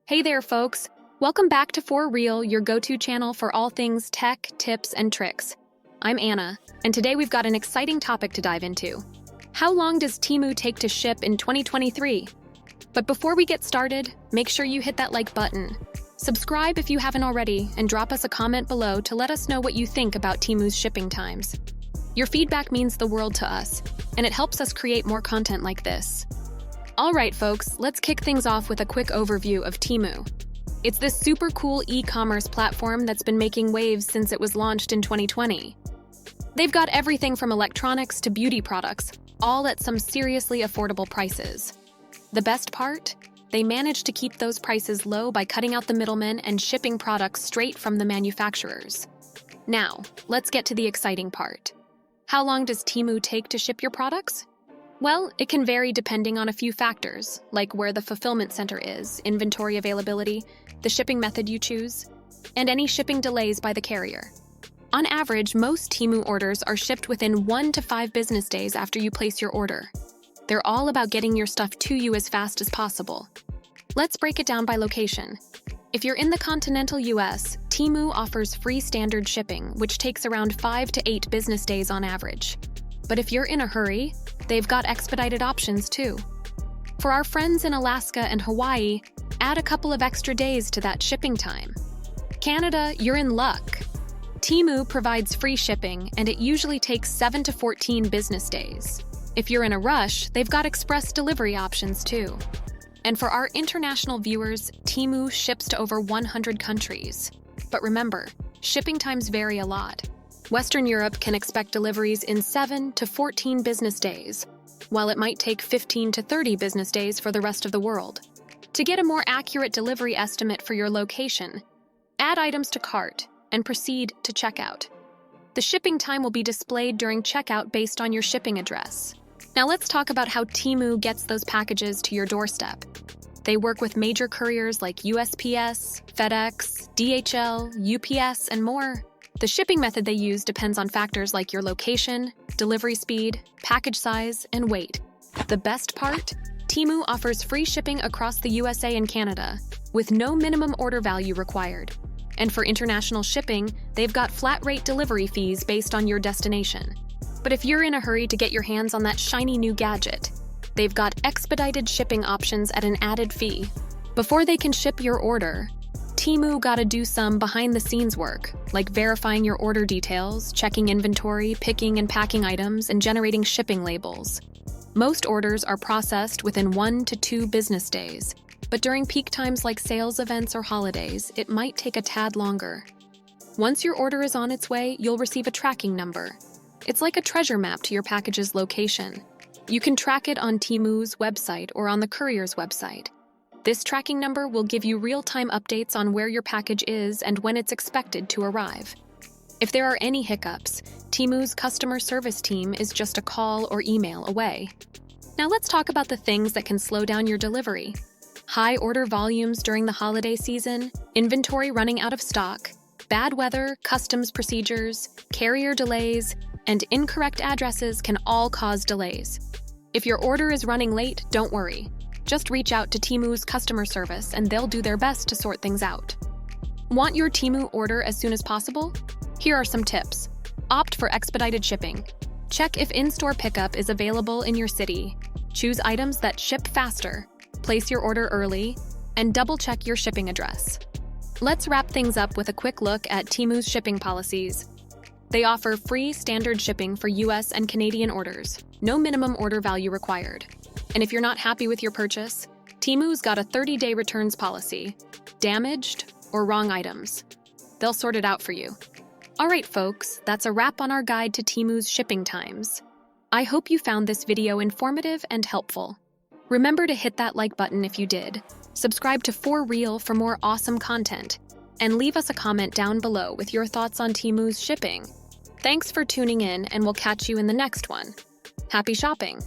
Hey there, folks! Welcome back to For Real, your go-to channel for all things tech, tips, and tricks. I'm Anna, and today we've got an exciting topic to dive into. How long does Temu take to ship in 2023? But before we get started, make sure you hit that like button. Subscribe if you haven't already, and drop us a comment below to let us know what you think about Temu's shipping times. Your feedback means the world to us, and it helps us create more content like this. All right, folks, let's kick things off with a quick overview of Temu. It's this super cool e-commerce platform that's been making waves since it was launched in 2020. They've got everything from electronics to beauty products, all at some seriously affordable prices. The best part? They managed to keep those prices low by cutting out the middlemen and shipping products straight from the manufacturers. Now, let's get to the exciting part. How long does Temu take to ship your products? Well, it can vary depending on a few factors, like where the fulfillment center is, inventory availability, the shipping method you choose, and any shipping delays by the carrier. On average, most Temu orders are shipped within 1 to 5 business days after you place your order. They're all about getting your stuff to you as fast as possible. Let's break it down by location. If you're in the continental US, Temu offers free standard shipping, which takes around 5 to 8 business days on average. But if you're in a hurry, they've got expedited options too. For our friends in Alaska and Hawaii, add a couple of extra days to that shipping time. Canada, you're in luck. Temu provides free shipping, and it usually takes 7 to 14 business days. If you're in a rush, they've got express delivery options too. And for our international viewers, Temu ships to over 100 countries. But remember, shipping times vary a lot. Western Europe can expect deliveries in 7 to 14 business days, while it might take 15 to 30 business days for the rest of the world. To get a more accurate delivery estimate for your location, add items to cart and proceed to checkout. The shipping time will be displayed during checkout based on your shipping address. Now let's talk about how Temu gets those packages to your doorstep. They work with major couriers like USPS, FedEx, DHL, UPS, and more. The shipping method they use depends on factors like your location, delivery speed, package size, and weight. The best part? Temu offers free shipping across the USA and Canada, with no minimum order value required. And for international shipping, they've got flat-rate delivery fees based on your destination. But if you're in a hurry to get your hands on that shiny new gadget, they've got expedited shipping options at an added fee. Before they can ship your order, Temu gotta do some behind-the-scenes work, like verifying your order details, checking inventory, picking and packing items, and generating shipping labels. Most orders are processed within 1 to 2 business days, but during peak times like sales events or holidays, it might take a tad longer. Once your order is on its way, you'll receive a tracking number. It's like a treasure map to your package's location. You can track it on Temu's website or on the courier's website. This tracking number will give you real-time updates on where your package is and when it's expected to arrive. If there are any hiccups, Temu's customer service team is just a call or email away. Now let's talk about the things that can slow down your delivery. High order volumes during the holiday season, inventory running out of stock, bad weather, customs procedures, carrier delays, and incorrect addresses can all cause delays. If your order is running late, don't worry. Just reach out to Temu's customer service and they'll do their best to sort things out. Want your Temu order as soon as possible? Here are some tips. Opt for expedited shipping. Check if in-store pickup is available in your city. Choose items that ship faster. Place your order early, and double-check your shipping address. Let's wrap things up with a quick look at Temu's shipping policies. They offer free standard shipping for US and Canadian orders, no minimum order value required. And if you're not happy with your purchase, Temu's got a 30-day returns policy. Damaged or wrong items, they'll sort it out for you. All right, folks, that's a wrap on our guide to Temu's shipping times. I hope you found this video informative and helpful. Remember to hit that like button if you did, subscribe to For Real for more awesome content, and leave us a comment down below with your thoughts on Temu's shipping. Thanks for tuning in, and we'll catch you in the next one. Happy shopping!